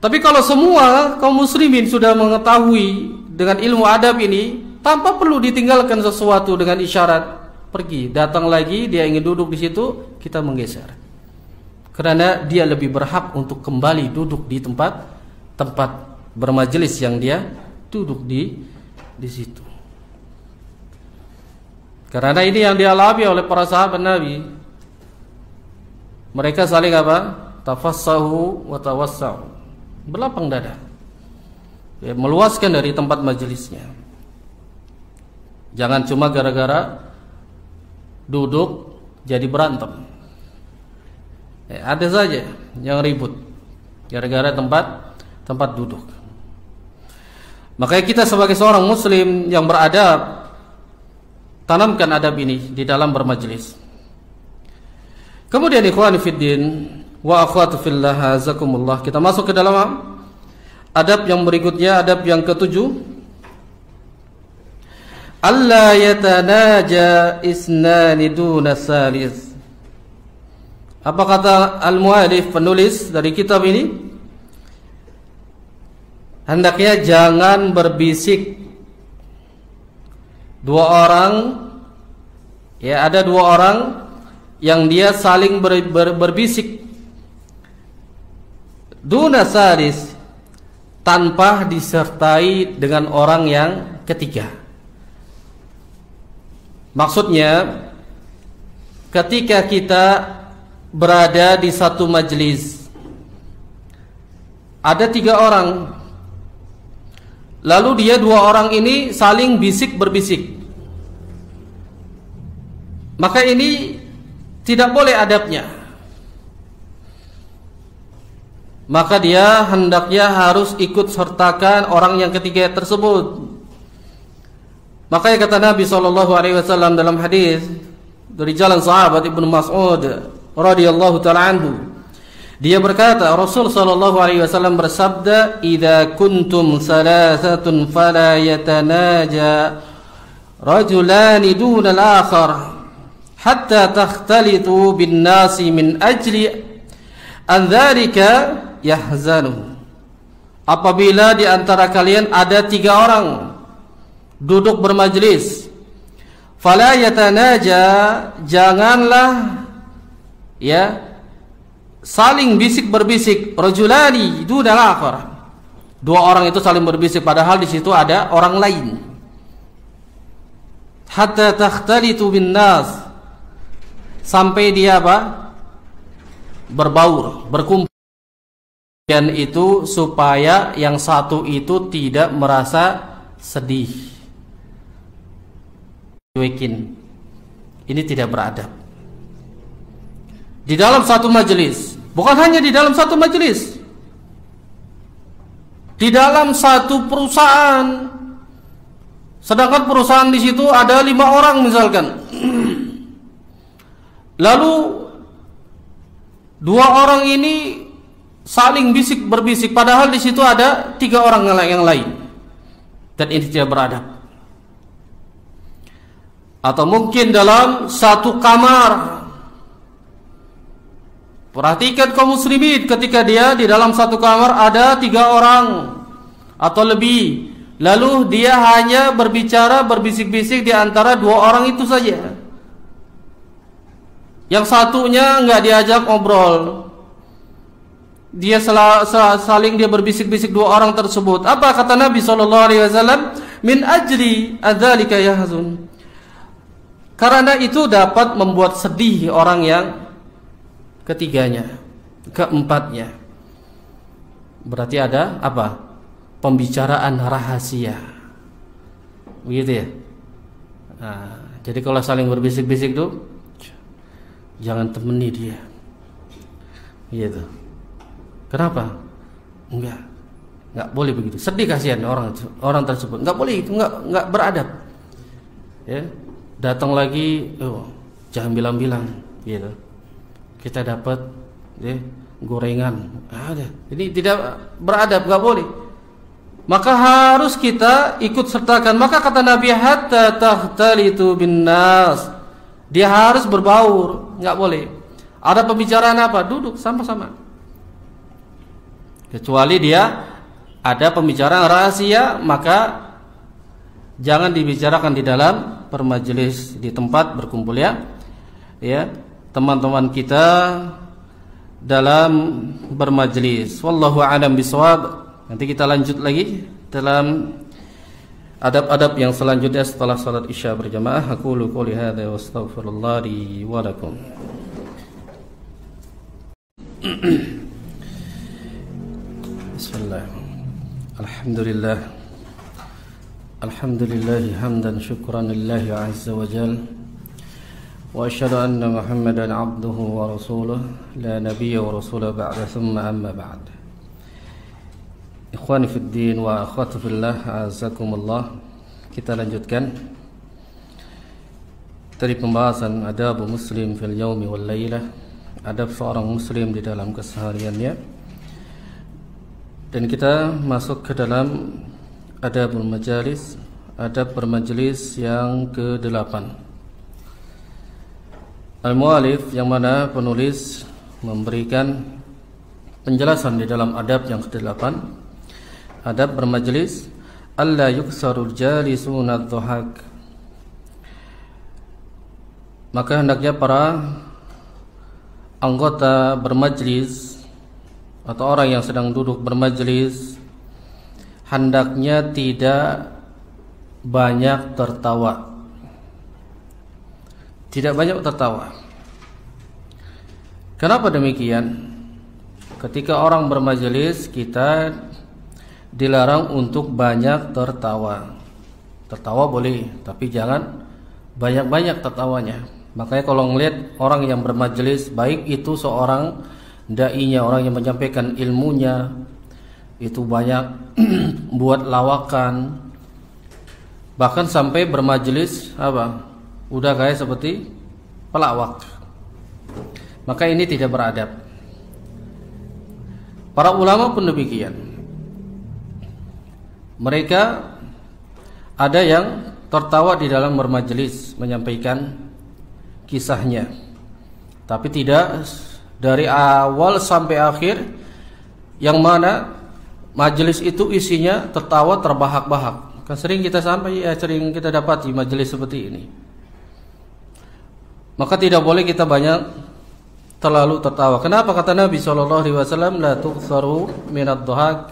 Speaker 1: Tapi kalau semua kaum muslimin sudah mengetahui dengan ilmu adab ini, tanpa perlu ditinggalkan sesuatu dengan isyarat, pergi, datang lagi, dia ingin duduk di situ, kita menggeser. Karena dia lebih berhak untuk kembali duduk di tempat bermajelis yang dia duduk di situ. Karena ini yang dialami oleh para sahabat Nabi. Mereka saling apa? Tafassahu wa tawassau. Berlapang dada. Meluaskan dari tempat majelisnya. Jangan cuma gara-gara duduk jadi berantem. Ada saja yang ribut gara-gara tempat duduk. Makanya kita sebagai seorang muslim yang beradab, tanamkan adab ini di dalam bermajelis. Kemudian ikhwani fiddin wa akhwatu fillah azakumullah, kita masuk ke dalam adab yang berikutnya, adab yang ketujuh. Alla yatanaja isnani duna salis. Apa kata al-mu'allif, penulis dari kitab ini? Hendaknya jangan berbisik. Dua orang, ya, ada dua orang yang dia saling berbisik. Duna salis, tanpa disertai dengan orang yang ketiga. Maksudnya, ketika kita berada di satu majelis, ada 3 orang, lalu dia 2 orang ini saling bisik-berbisik, maka ini tidak boleh adabnya. Maka dia hendaknya harus ikut sertakan orang yang ketiga tersebut. Makanya kata Nabi SAW dalam hadis dari jalan sahabat Ibnu Mas'ud radhiyallahu ta'ala anhu, dia berkata, Rasul sallallahu alaihi wasallam bersabda, "Idza kuntum salasatun fala yatanaja rajulani duna al-akhar hatta takhtalitu bin nasi min ajli an dzalika yahzanu." Apabila di antara kalian ada 3 orang duduk bermajlis, fala yatanaja, janganlah, ya, saling bisik berbisik, rajulani dunal akhar, 2 orang itu saling berbisik padahal di situ ada orang lain. Hatta takhtalitu bin nas, sampai dia apa? Berbaur, berkumpul. Dan itu supaya yang satu itu tidak merasa sedih. Ini tidak beradab. Di dalam satu majelis, bukan hanya di dalam satu majelis, di dalam satu perusahaan, sedangkan perusahaan di situ ada 5 orang misalkan, lalu 2 orang ini saling bisik berbisik, padahal di situ ada 3 orang yang lain, dan ini tidak beradab. Atau mungkin dalam satu kamar. Perhatikan kaum muslimin, ketika dia di dalam satu kamar ada 3 orang atau lebih, lalu dia hanya berbicara berbisik-bisik di antara 2 orang itu saja. Yang satunya enggak diajak ngobrol. Dia saling dia berbisik-bisik 2 orang tersebut. Apa kata Nabi SAW? Min ajri adzalika yahzun. Karena itu dapat membuat sedih orang yang ketiganya, keempatnya. Berarti ada apa? Pembicaraan rahasia. Begitu ya? Nah, jadi kalau saling berbisik-bisik tuh jangan temani dia. Gitu. Kenapa? Enggak boleh begitu. Sedih kasihan orang tersebut. Enggak boleh itu, enggak beradab. Ya. Datang lagi, jangan bilang-bilang gitu. Kita dapat gorengan. Ada. Ini tidak beradab, enggak boleh. Maka harus kita ikut sertakan. Maka kata Nabi, hatta takhtalitu bin nas. Dia harus berbaur, enggak boleh. Ada pembicaraan apa? Duduk sama-sama. Kecuali dia ada pembicaraan rahasia, maka jangan dibicarakan di dalam permajelis, di tempat berkumpul ya teman-teman kita dalam bermajelis. Wallahu a'lam bishawab. Nanti kita lanjut lagi dalam adab-adab yang selanjutnya setelah salat Isya berjamaah. Aqulu qouli hadza wa astaghfirullah li wa lakum. Bismillah. Alhamdulillah. Alhamdulillah hamdan syukran lillahi azza wa jalla. Wa asyhadu anna Muhammadan abduhu wa rasuluh la nabiyya wa rasula ba'da thumma amma ba'd. Ikhwani fid din wa akhwati fillah, azakumullah. Kita lanjutkan dari pembahasan adab muslim fil yaumi wal lailah, adab seorang muslim di dalam kesehariannya. Dan kita masuk ke dalam adabul majalis, adab bermajelis yang ke-8. Al-mu'alif, yang mana penulis memberikan penjelasan di dalam adab yang ke-8, adab bermajlis, alla yuksarul jalisuna adh-dhahak. Maka hendaknya para anggota bermajlis atau orang yang sedang duduk bermajlis hendaknya tidak banyak tertawa. Tidak banyak tertawa. Kenapa demikian? Ketika orang bermajlis, kita dilarang untuk banyak tertawa. Tertawa boleh, tapi jangan banyak-banyak tertawanya. Makanya kalau ngelihat orang yang bermajlis, baik itu seorang dai-nya, orang yang menyampaikan ilmunya, itu banyak buat lawakan, bahkan sampai bermajlis udah kayak seperti pelawak, maka ini tidak beradab. Para ulama pun demikian. Mereka ada yang tertawa di dalam bermajlis menyampaikan kisahnya, tapi tidak dari awal sampai akhir, yang mana majelis itu isinya tertawa terbahak-bahak. Kan sering kita sering kita dapati majelis seperti ini. Maka tidak boleh kita banyak terlalu tertawa. Kenapa? Kata Nabi SAW, la tuktsaru minad dhahak.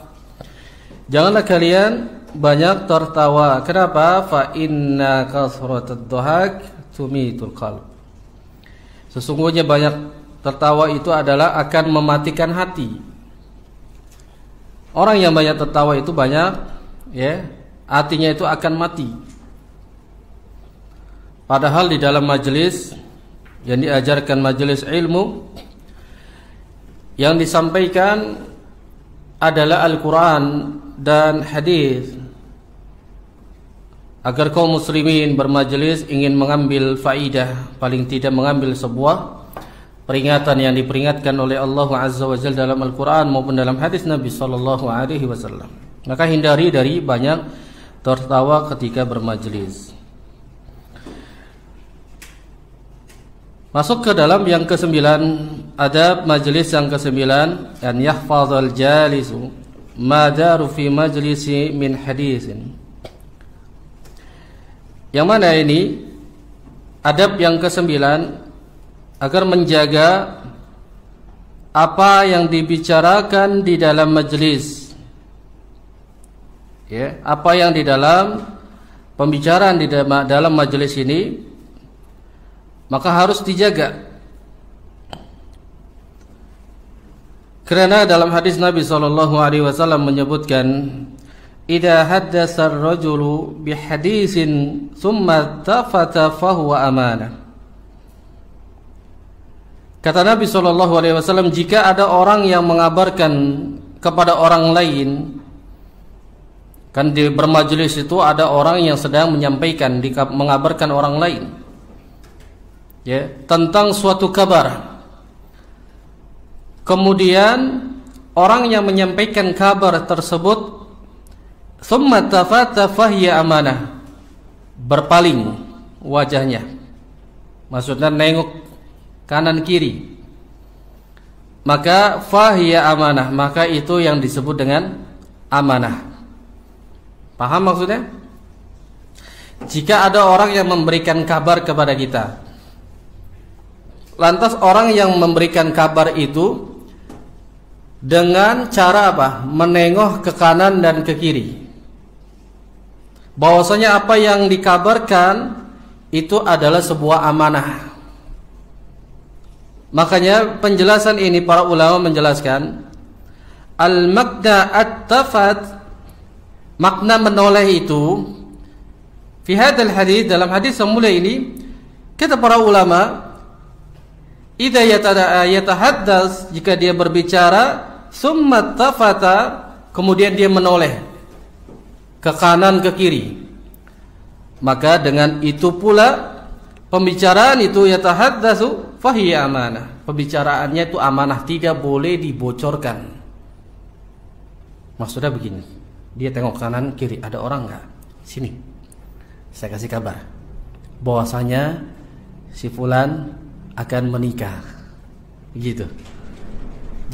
Speaker 1: Janganlah kalian banyak tertawa. Kenapa? Fa inna kasratad dhahak tumitul qalb. Sesungguhnya banyak tertawa itu adalah akan mematikan hati. Orang yang banyak tertawa itu banyak, hatinya itu akan mati. Padahal di dalam majelis yang diajarkan, majelis ilmu, yang disampaikan adalah Al-Quran dan hadis, agar kaum muslimin bermajelis ingin mengambil faidah, paling tidak mengambil sebuah peringatan yang diperingatkan oleh Allah Azza wa Jalla dalam Al-Quran maupun dalam hadis Nabi SAW. Maka hindari dari banyak tertawa ketika bermajelis. Masuk ke dalam yang ke-9, adab majelis yang ke-9, an yahfazal jalisu ma daru fi majlisi min hadisin. Yang mana ini adab yang ke-9, agar menjaga apa yang dibicarakan di dalam majelis, apa yang di dalam pembicaraan di dalam majelis ini, maka harus dijaga. Karena dalam hadis Nabi SAW menyebutkan, idza haddasa ar-rajulu bihaditsin thumma tafata fahuwa amanah. Kata Nabi SAW, jika ada orang yang mengabarkan kepada orang lain, kan di bermajelis itu ada orang yang sedang menyampaikan, mengabarkan orang lain, tentang suatu kabar. Kemudian orang yang menyampaikan kabar tersebut, thumma tafata fahiya amanah, berpaling wajahnya, maksudnya nengok kanan kiri, maka fahiya amanah, maka itu yang disebut dengan amanah. Paham maksudnya? Jika ada orang yang memberikan kabar kepada kita, lantas orang yang memberikan kabar itu dengan cara menengok ke kanan dan ke kiri, bahwasanya apa yang dikabarkan itu adalah sebuah amanah. Makanya penjelasan ini para ulama menjelaskan al-makna at-tafat, makna menoleh itu fi hadzal hadis, dalam hadis yang mulia ini, kata para ulama, idza yatahaddas, jika dia berbicara, summa tafata, kemudian dia menoleh ke kanan ke kiri, maka dengan itu pula pembicaraan itu yatahaddasu fahiya amanah, pembicaraannya itu amanah, tidak boleh dibocorkan. Maksudnya begini, dia tengok kanan kiri, ada orang enggak? Sini, saya kasih kabar bahwasanya si fulan akan menikah, gitu.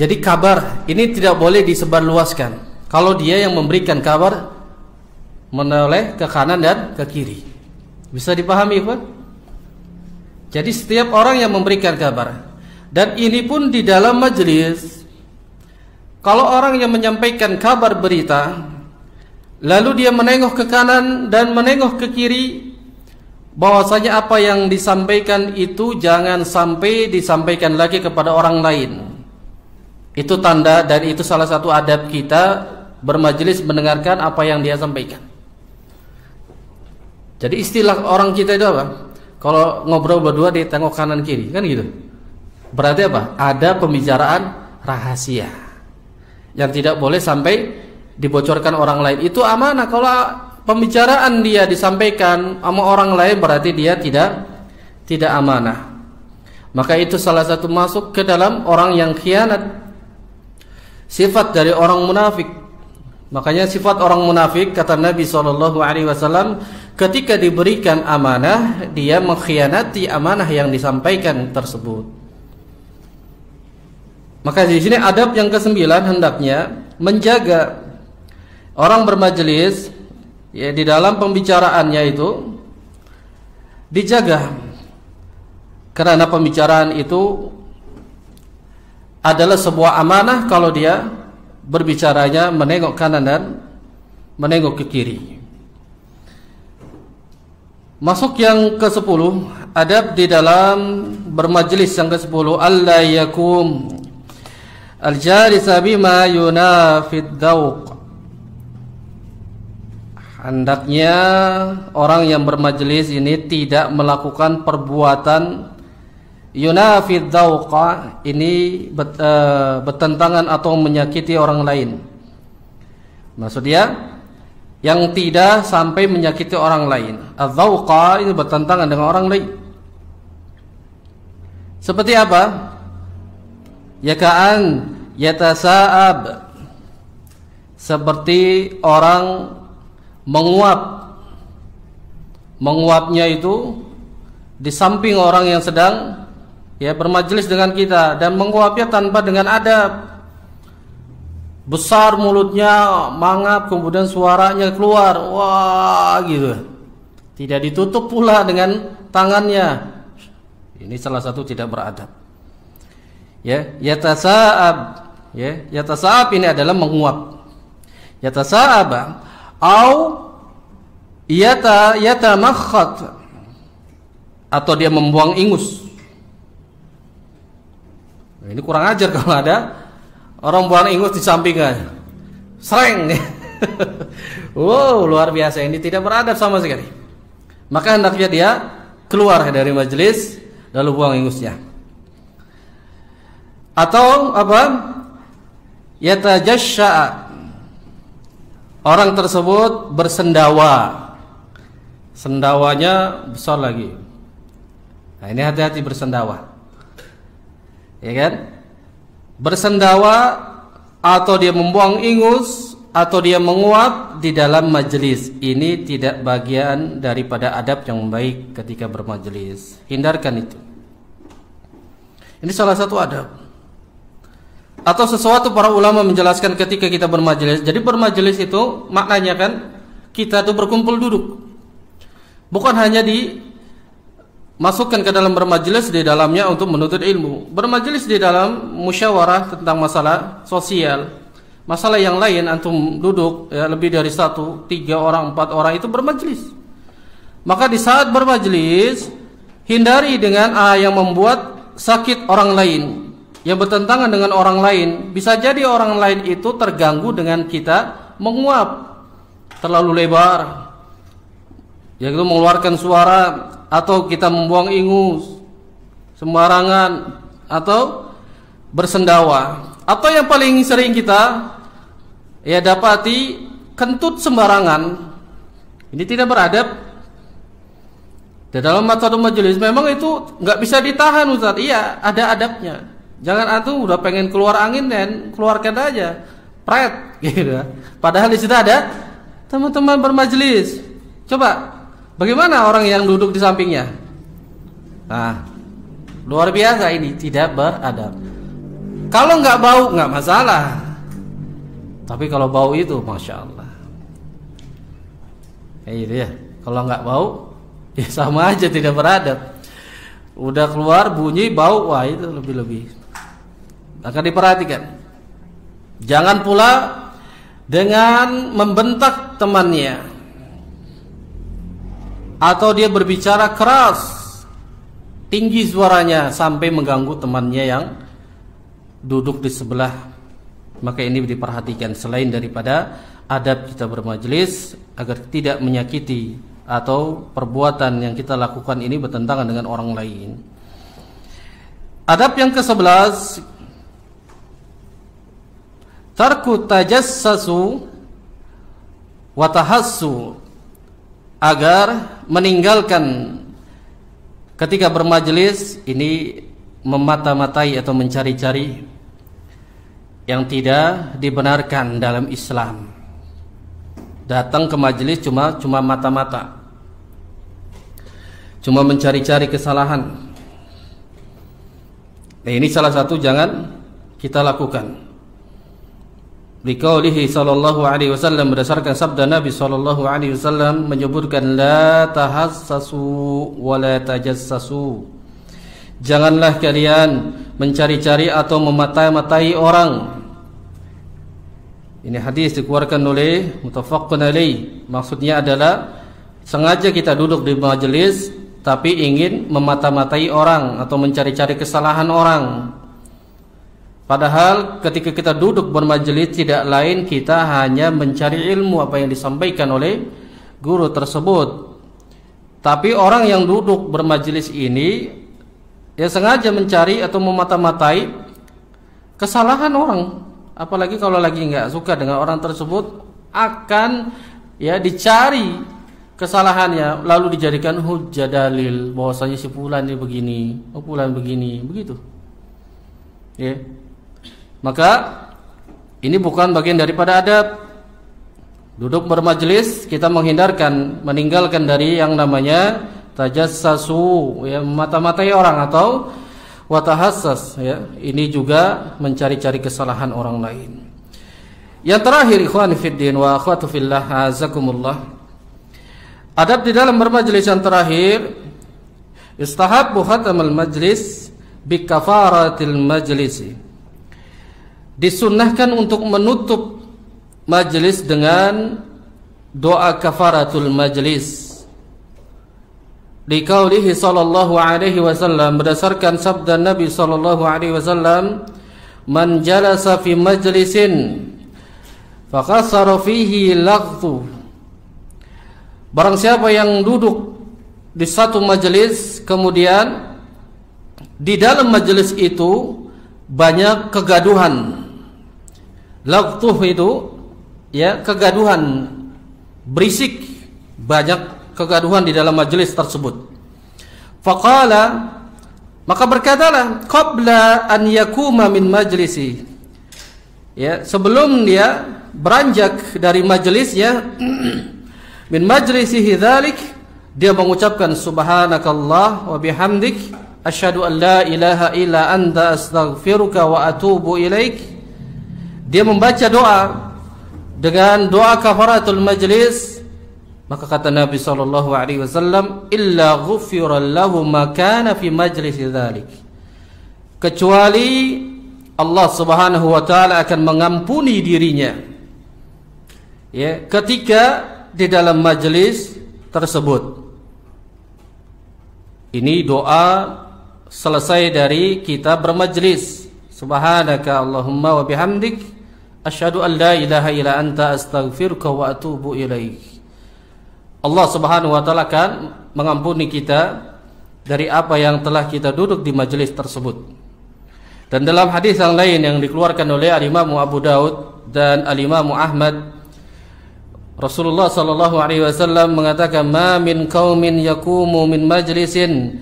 Speaker 1: Jadi kabar ini tidak boleh disebarluaskan. Kalau dia yang memberikan kabar menoleh ke kanan dan ke kiri. Bisa dipahami, Pak? Jadi setiap orang yang memberikan kabar, dan ini pun di dalam majelis, kalau orang yang menyampaikan kabar berita, lalu dia menengok ke kanan dan menengok ke kiri, bahwasanya apa yang disampaikan itu jangan sampai disampaikan lagi kepada orang lain. Itu tanda dan itu salah satu adab kita bermajelis mendengarkan apa yang dia sampaikan. Jadi istilah orang kita itu apa? Kalau ngobrol berdua di tengok kanan kiri, kan gitu. Berarti apa? Ada pembicaraan rahasia yang tidak boleh sampai dibocorkan orang lain. Itu amanah. Kalau pembicaraan dia disampaikan sama orang lain, berarti dia tidak amanah. Maka itu salah satu masuk ke dalam orang yang khianat. Sifat dari orang munafik. Makanya sifat orang munafik, kata Nabi SAW, ketika diberikan amanah, dia mengkhianati amanah yang disampaikan tersebut. Maka di sini adab yang ke-9 hendaknya menjaga orang bermajelis, ya, di dalam pembicaraannya itu dijaga, karena pembicaraan itu adalah sebuah amanah. Kalau dia berbicaranya menengok kanan dan menengok ke kiri. Masuk yang ke-10, adab di dalam bermajelis yang ke-10, alla yakum al-jalisa bima yunafid dzauq. Hendaknya orang yang bermajelis ini tidak melakukan perbuatan yunafid dzauqa, ini bertentangan atau menyakiti orang lain. Maksudnya yang tidak sampai menyakiti orang lain. Adzauqa ini bertentangan dengan orang lain. Seperti apa? Ya ka'an yatasa'ab, seperti orang menguap. Menguapnya itu di samping orang yang sedang ya bermajelis dengan kita, dan menguapnya tanpa dengan adab. Besar mulutnya, mangap, kemudian suaranya keluar, wah gitu. Tidak ditutup pula dengan tangannya. Ini salah satu tidak beradab. Ya, yatasa'ab, ya, yatasa'ab ini adalah menguap. Yatasa'ab au yatamakhat, atau dia membuang ingus. Ini kurang ajar kalau ada orang buang ingus di sampingnya. Sreng. Wow, luar biasa, ini tidak beradab sama sekali. Maka hendaknya dia keluar dari majelis lalu buang ingusnya. Atau apa? Yatajashsha, orang tersebut bersendawa. Sendawanya besar lagi. Nah, ini hati-hati bersendawa. Ya kan? Bersendawa, atau dia membuang ingus, atau dia menguap di dalam majelis. Ini tidak bagian daripada adab yang baik ketika bermajelis. Hindarkan itu. Ini salah satu adab. Atau sesuatu para ulama menjelaskan ketika kita bermajelis. Jadi bermajelis itu maknanya kan kita tuh berkumpul duduk. Bukan hanya masukkan ke dalam bermajelis di dalamnya untuk menuntut ilmu. Bermajelis di dalam musyawarah tentang masalah sosial, masalah yang lain, antum duduk ya, lebih dari 1, 3 orang, 4 orang itu bermajelis. Maka di saat bermajelis, hindari dengan yang membuat sakit orang lain, yang bertentangan dengan orang lain. Bisa jadi orang lain itu terganggu dengan kita menguap terlalu lebar, yaitu mengeluarkan suara, atau kita membuang ingus sembarangan, atau bersendawa, atau yang paling sering kita ya dapati kentut sembarangan. Ini tidak beradab. Di dalam matadul majelis memang itu nggak bisa ditahan, Ustaz. Iya, ada adabnya. Jangan antum udah pengen keluar angin dan keluarkan aja, pret gitu. Padahal di situ ada teman-teman bermajelis. Coba bagaimana orang yang duduk di sampingnya? Nah, luar biasa, ini tidak beradab. Kalau nggak bau nggak masalah, tapi kalau bau itu masya Allah, kayak gitu ya. Kalau nggak bau ya sama aja tidak beradab. Udah keluar bunyi bau, wah itu lebih-lebih. Akan diperhatikan. Jangan pula dengan membentak temannya atau dia berbicara keras, tinggi suaranya sampai mengganggu temannya yang duduk di sebelah. Maka ini diperhatikan selain daripada adab kita bermajelis agar tidak menyakiti atau perbuatan yang kita lakukan ini bertentangan dengan orang lain. Adab yang ke-11, tarku tajassasu wa tahassu, agar meninggalkan ketika bermajelis ini memata-matai atau mencari-cari yang tidak dibenarkan dalam Islam. Datang ke majelis cuma mata-mata, cuma mencari-cari kesalahan. Nah, ini salah satu jangan kita lakukan. Liqaulihi sallallahu alaihi wasallam, berdasarkan sabda Nabi sallallahu alaihi wasallam menyebutkan la tahassasu wa la tajassasu. Janganlah kalian mencari-cari atau memata-matai orang. Ini hadis dikeluarkan oleh muttafaqun alaih. Maksudnya adalah sengaja kita duduk di majelis tapi ingin memata-matai orang atau mencari-cari kesalahan orang. Padahal ketika kita duduk bermajelis tidak lain kita hanya mencari ilmu apa yang disampaikan oleh guru tersebut. Tapi orang yang duduk bermajelis ini ya sengaja mencari atau memata-matai kesalahan orang. Apalagi kalau lagi nggak suka dengan orang tersebut, akan ya dicari kesalahannya lalu dijadikan hujjah dalil bahwasanya si fulan ini begini, fulan begini, begitu. Ya. Maka ini bukan bagian daripada adab. Duduk bermajelis kita menghindarkan, meninggalkan dari yang namanya tajassasu, ya, mata-matai orang, atau watahassas, ya. Ini juga mencari-cari kesalahan orang lain. Yang terakhir, ikhwan fiddin wa akhwatu fillah, azakumullah. Adab di dalam bermajelis yang terakhir, istahabbu khatamul majlis bi kafaratil majlisi. Disunnahkan untuk menutup majelis dengan doa kafaratul majlis. Liqaulihi sallallahu alaihi wasallam, berdasarkan sabda Nabi sallallahu alaihi wasallam, man jalasa fi majlisin faqassara fihi laghtu. Barang siapa yang duduk di satu majelis kemudian di dalam majelis itu banyak kegaduhan. Laghtu itu ya kegaduhan, berisik, banyak kegaduhan di dalam majelis tersebut. Faqala, maka berkatalah, qabla an yakuma min majlisi, ya, sebelum dia beranjak dari majelisnya, min majlisihi dzalik, dia mengucapkan subhanakallah wa bihamdik asyhadu an la ilaha illa anta astaghfiruka wa atubu ilaik. Dia membaca doa dengan doa kafaratul majlis, maka kata Nabi sallallahu alaihi wasallam, illa ghufira lahu ma kana fi majlis dzalik, kecuali Allah Subhanahu wa taala akan mengampuni dirinya, ya, ketika di dalam majelis tersebut. Ini doa selesai dari kita bermajlis. Subhanaka Allahumma wa bihamdik asyhadu an la ilaha illa anta astaghfiruka wa atubu ilaik. Allah Subhanahu wa taala akan mengampuni kita dari apa yang telah kita duduk di majelis tersebut. Dan dalam hadis yang lain yang dikeluarkan oleh Al-Imam Abu Daud dan Al-Imam Ahmad, Rasulullah sallallahu alaihi wasallam mengatakan, "Ma min qaumin yaqumu min majlisin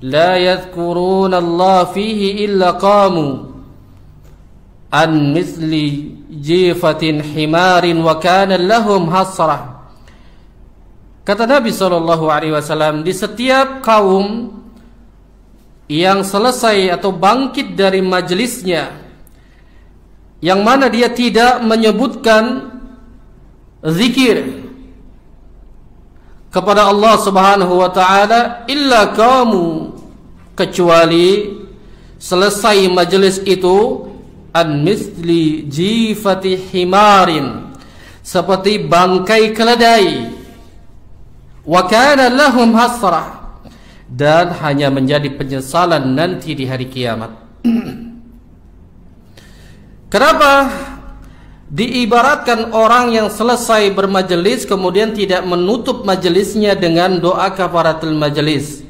Speaker 1: la yadhkuruna Allah fihi illa qamu an misli jifatin himarin wa kana lahum hasrah." Kata Nabi sallallahu alaihi wasallam, di setiap kaum yang selesai atau bangkit dari majelisnya yang mana dia tidak menyebutkan zikir kepada Allah Subhanahu wa taala illa kamu, kecuali selesai majelis itu an misli jifati himarin, seperti bangkai keledai, wa kana lahum hasrah, dan hanya menjadi penyesalan nanti di hari kiamat. Kenapa diibaratkan orang yang selesai bermajelis kemudian tidak menutup majelisnya dengan doa kafaratul majelis?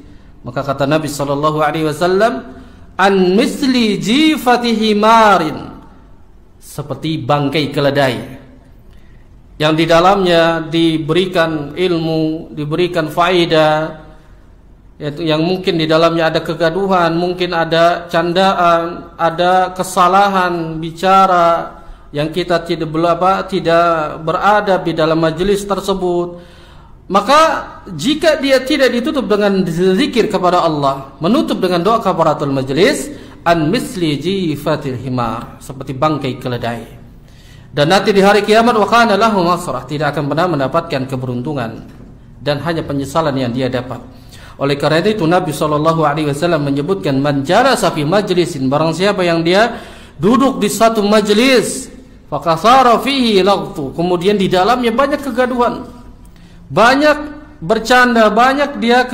Speaker 1: Maka kata Nabi sallallahu alaihi wasallam, an misli jifati himarin, seperti bangkai keledai yang di dalamnya diberikan ilmu, diberikan faedah, yang mungkin di dalamnya ada kegaduhan, mungkin ada candaan, ada kesalahan bicara yang kita tidak beradab di dalam majelis tersebut. Maka jika dia tidak ditutup dengan zikir kepada Allah, menutup dengan doa kafaratul majelis, an misli jifatil himar, seperti bangkai keledai. Dan nanti di hari kiamat wa kana lahu nasrah, tidak akan pernah mendapatkan keberuntungan dan hanya penyesalan yang dia dapat. Oleh karena itu Nabi SAW menyebutkan, man jalasa fi majlisin, barang siapa yang dia duduk di satu majlis, fakasara fihi laghtu, kemudian di dalamnya banyak kegaduhan, banyak bercanda, banyak dia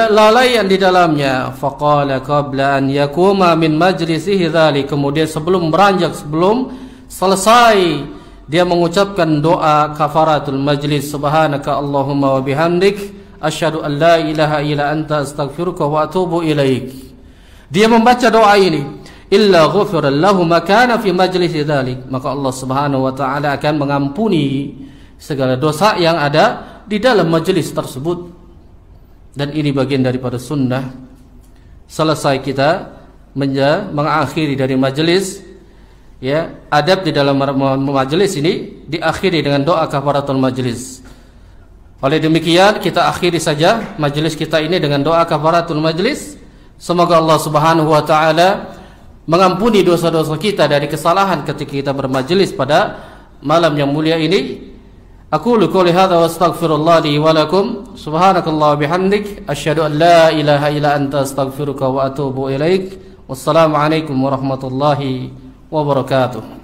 Speaker 1: lalaian di dalamnya. Faqala qabla an yakuma min majlisihi dzalik, kemudian sebelum beranjak, sebelum selesai, dia mengucapkan doa kafaratul majlis, subhanaka Allahumma wa bihamdik asyhadu an la ilaha illa anta astaghfiruka wa atubu ilaik. Dia membaca doa ini, illa ghufira lahu ma kana fi majlisi dzalik, maka Allah Subhanahu wa taala akan mengampuni segala dosa yang ada di dalam majelis tersebut. Dan ini bagian daripada sunnah. Selesai kita mengakhiri dari majelis, ya, adab di dalam majelis ini diakhiri dengan doa kafaratul majelis. Oleh demikian kita akhiri saja majelis kita ini dengan doa kafaratul majelis. Semoga Allah Subhanahu wa taala mengampuni dosa-dosa kita dari kesalahan ketika kita bermajelis pada malam yang mulia ini. Aku qouli hadza wa astaghfirullah li wa lakum, subhanakallah wa bihamdik asyhadu an la ilaha illa anta astaghfiruka wa atubu ilaik. Wassalamu alaikum warahmatullahi wabarakatuh.